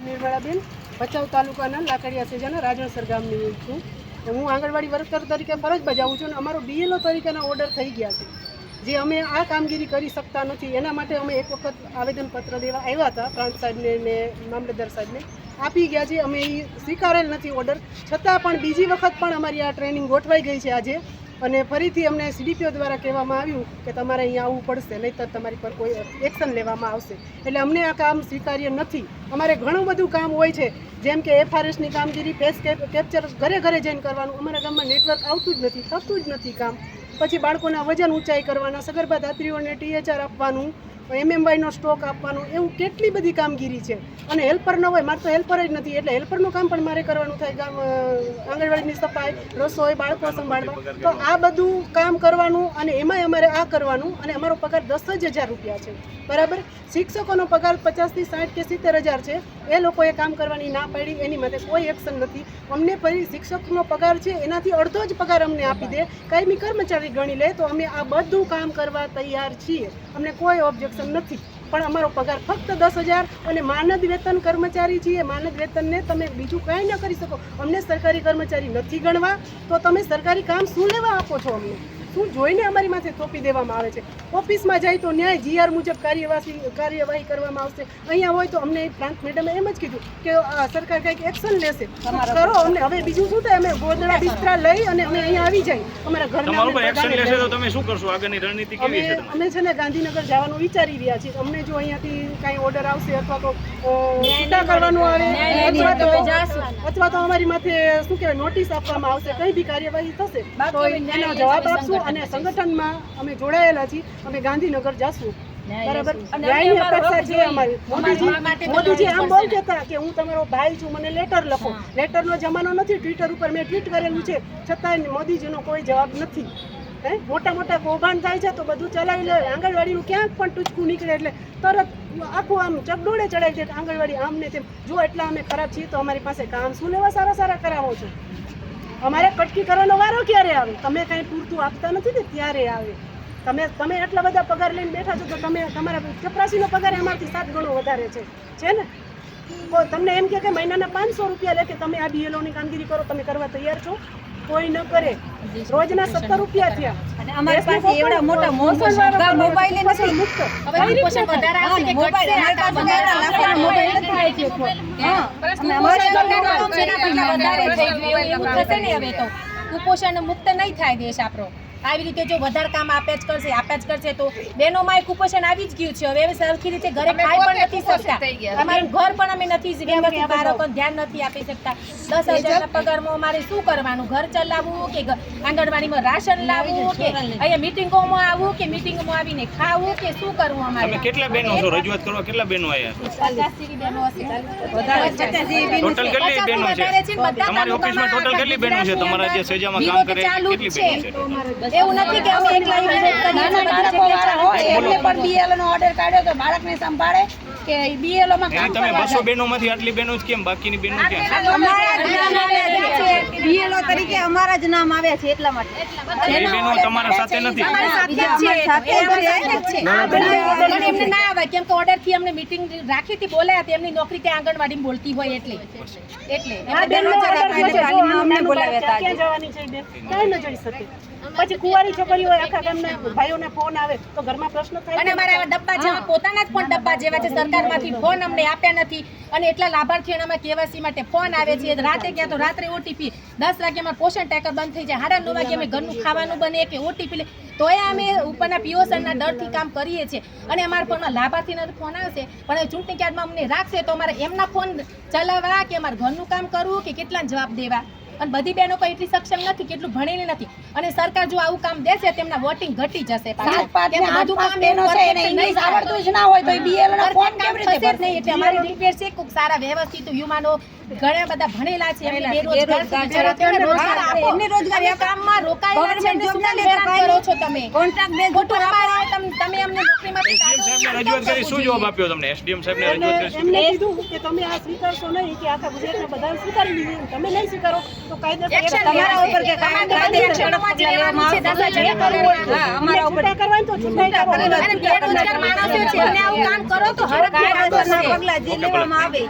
નિર્મળાબેન ભચાઉ તાલુકાના લાકડિયા સેજાના રાજણસર ગામની છું. હું આંગણવાડી વર્કર તરીકે ફરજ બજાવું છું અને અમારો BLO તરીકેના ઓર્ડર થઈ ગયા છે. જે અમે આ કામગીરી કરી શકતા નથી એના માટે અમે એક વખત આવેદનપત્ર દેવા આવ્યા હતા પ્રાંત સાહેબને ને મામલતદાર સાહેબને આપી ગયા છે. અમે એ સ્વીકારેલ નથી ઓર્ડર, છતાં પણ બીજી વખત પણ અમારી આ ટ્રેનિંગ ગોઠવાઈ ગઈ છે આજે. અને ફરીથી અમને CDPO દ્વારા કહેવામાં આવ્યું કે તમારે અહીંયા આવવું પડશે, નહીંતર તમારી પર કોઈ એક્શન લેવામાં આવશે. એટલે અમને આ કામ સ્વીકાર્ય નથી. અમારે ઘણું બધું કામ હોય છે, જેમ કે FRSની કામગીરી, ફેસ કેપ્ચર ઘરે ઘરે જઈને કરવાનું. અમારા ગામમાં નેટવર્ક આવતું જ નથી, થતું જ નથી કામ. પછી બાળકોના વજન ઊંચાઈ કરવાના, સગર્ભા ધાત્રીઓને THR આપવાનું, MMYનો સ્ટોક આપવાનો, એવું કેટલી બધી કામગીરી છે. અને હેલ્પર ન હોય, મારે તો હેલ્પર જ નથી, એટલે હેલ્પરનું કામ પણ મારે કરવાનું થાય. ગામ આંગણવાડીની સફાઈ, રસોઈ, બાળકો સંભાળવા, તો આ બધું કામ કરવાનું અને એમાંય અમારે આ કરવાનું. અને અમારો પગાર 10,000 રૂપિયા છે, બરાબર. શિક્ષકોનો પગાર 50 થી 60 કે 70,000 છે. એ લોકોએ કામ કરવાની ના પાડી, એની માટે કોઈ એક્શન નથી. અમને ફરી શિક્ષકનો પગાર છે એનાથી અડધો જ પગાર અમને આપી દે, કાયમી કર્મચારી ગણી લે, તો અમે આ બધું કામ કરવા તૈયાર છીએ. અમને કોઈ ઓબ્જેક્શન નથી. પણ અમારો પગાર ફક્ત 10,000 અને માનદ વેતન કર્મચારી છીએ. માનદ વેતનને તમે બીજું કાંઈ ન કરી શકો. અમને સરકારી કર્મચારી નથી ગણવા, તો તમે સરકારી કામ શું લેવા આપો છો? અમને શું જોઈને અમારી માથે થોપી દેવામાં આવે છે? ઓફિસમાં જાય તો ન્યાય GR મુજબ કાર્યવાહી કરવામાં આવશે. અહીંયા હોય તો અમને પ્રાંત મેડમે એમ જ કીધું કે સરકાર કંઈક એક્શન લેશે. કરો અમને. હવે બીજું શું થાય? અમે ગોદડા બિસ્તરા લઈ અને અમે અહીંયા આવી જાય અમારા ઘરના. એક્શન લેશે તો તમે શું કરશો? આગળની રણનીતિ કેવી છે? અમે છે ને ગાંધીનગર જવાનું વિચારી રહ્યા છીએ. અમને જો અહીંયાથી કાંઈ ઓર્ડર આવશે અથવા તો છૂટા કરવાનું આવે અથવા તો અમારી માથે શું કહેવાય નોટિસ આપવામાં આવશે, કંઈ બી કાર્યવાહી થશે તો એનો જવાબ આપશું. અને સંગઠનમાં અમે જોડાયેલા છીએ, અમે ગાંધીનગર જાશું, બરાબર. ન્યાયની અપેક્ષા છે અમારી. મોદીજી આમ બોલતા હતા કે હું તમારો ભાઈ છું, મને લેટર લખો. લેટરનો જમાનો નથી. ટ્વિટર ઉપર મેં ટ્વીટ કરેલું છે, છતાંય મોદીજીનો કોઈ જવાબ નથી. મોટા મોટા કૌભાંડ થાય છે તો બધું ચલાવી લે. આંગણવાડીનું ક્યાંક પણ ટૂચકું નીકળે એટલે તરત આખું આમ ચકડોળે ચડાવી દે આંગણવાડી આમ ને તેમ. જો એટલા અમે ખરાબ છીએ તો અમારી પાસે કામ શું લેવા સારા કરાવો છો? અમારે કટકી કરવાનો વારો ક્યારે આવે? તમે કાંઈ પૂરતું આપતા નથી ને ત્યારે આવે. તમે આટલા બધા પગાર લઈને બેઠા છો તો તમે તમારા ચપરાસીનો પગાર અમારથી 7 ગણો વધારે છે ને? તો તમને એમ કે મહિનાના 500 રૂપિયા લે કે તમે આ BLOની કામગીરી કરો, તમે કરવા તૈયાર છો? કોઈ ન કરે. રોજના 17 રૂપિયા થયા અને અમારી પાસે એવડા મોટા મોબાઈલ નથી મુક્ત. હવે કુપોષણ વધારે આવશે કે ઘટશે? આ વધારે લાખોના મોબાઈલ નથી આવી ગયો. હા, અમારે વધારે થઈ ગયું એવું થશે ને. હવે તો કુપોષણ મુક્ત નહીં થાય દેશ આપણો. આવી રીતે જો વધારે કામ આપ્યા જ કરશે તો બહેનોમાં કુપોષણ આવી જ ગયું છે. હવે સરખી રીતે ઘરે ખાઈ પણ નથી શકતા. અમારું ઘર પણ અમે નથી વ્યવસ્થિત બાળકોને ધ્યાન નથી આપી શકતા. 10,000ના પગારમાં અમારે શું કરવાનું? ઘર ચલાવવું કે આંગણવાડીમાં રાશન લાવવું કે અહીંયા મિટિંગોમાં આવવું કે મિટિંગમાં આવીને ખાવું કે શું કરવું? અમારે કેટલા બહેનો છો? રજૂઆત કરવા કેટલા બહેનો આવ્યા? 50 જેવી બહેનો હશે. ટોટલ કેટલી બહેનો છે તમારી ઓફિસમાં? ટોટલ કેટલી બહેનો છે તમારા જે સેજામાં કામ કરે? કેટલી બહેનો છે? એવું નથી કે અમે એકલા એમને પણ BLOનો ઓર્ડર કાઢ્યો તો બાળકને સંભાળે કે BLOમાં કામ તમે 200 બહેનોમાંથી આટલી બહેનો જ કેમ? બાકીની બહેનો ક્યાં? અમારા જ નામ આવ્યા છે BLO તરીકે, અમારા જ નામ આવ્યા છે એટલા માટે. એ બહેનો તમારા સાથે નથી? એમને ના આવે કેમ કે ઓર્ડર થી અમને મીટિંગ રાખી હતી, બોલાયા હતી. એમની નોકરી ત્યાં આંગણવાડીમાં બોલતી હોય એટલે અમને બોલાવ્યા હતા. જવાની છે બેન? કાંઈ ન જઈ શકે. પછી કુંવારી છોકરીઓ હોય, આખા ગામના ભાઈઓને ફોન આવે તો ઘરમાં પ્રશ્ન થાય. અને અમારા ડબ્બા જેવા પોતાના જ પણ ડબ્બા જેવા છે. સરકારમાંથી ફોન અમને આપ્યા નથી અને એટલા લાભાર્થીઓનામાં KYC માટે ફોન આવે છે. રાતે ક્યાં તો રાત્રે OTP 10 વાગે અમારે પોષણ ટેકર બંધ થઈ જાય, 9:30 વાગે અમે ઘરનું ખાવાનું બને કે OTP લે તોય અમે ઉપરના POSના ડરથી કામ કરીએ છીએ. અને અમારા ફોનમાં લાભાર્થીનો ફોન આવશે પણ ચૂંટણી કાર્ડમાં અમને રાખશે તો અમારે એમના ફોન ચલાવવા કે અમારે ઘરનું કામ કરવું કે કેટલા જવાબ દેવા? અને બધી બહેનો કોઈ એટલી સક્ષમ નથી, કેટલું ભણેલી નથી. અને સરકાર જો આવું કામ દેશે તેમના વોટિંગ ઘટી જશે. બધું કામ બહેનો છે એને ઇંગ્લિશ આવડતું જ ના હોય તો BLOનો ફોર્મ કેવી રીતે ભરશે? નહીં એટલે અમારી રિક્વેસ્ટ છે કે સારા વ્યવસ્થિત યુવાનો ઘણા બધા ભણેલા છે, એમને બેરોજગાર એમને રોજગાર કામમાં રોકાયેલા છે. કરો છો તમે કોન્ટ્રાક્ટ બેઝ ખોટું અમારે તમે અમને નોકરીમાંથી રજૂઆત કરી. શું જવાબ આપ્યો તમને SDM સાહેબને? રજૂઆત કરી એમને કીધું કે તમે આ સ્વીકારશો નહીં, કે આખા ગુજરાતના બધા સ્વીકારી લીધું. તમે નહીં સ્વીકારો તો કાયદેસર તમારા ઉપર કે કાયદેસર એક્શન લેવામાં આવશે. અમારા ઉપર કરવાનું તો ચૂંટણી કરો. અને બેરોજગાર માણસો છે એમને આવું કામ કરો તો હર કાયદેસરના પગલાં જે લેવામાં આવે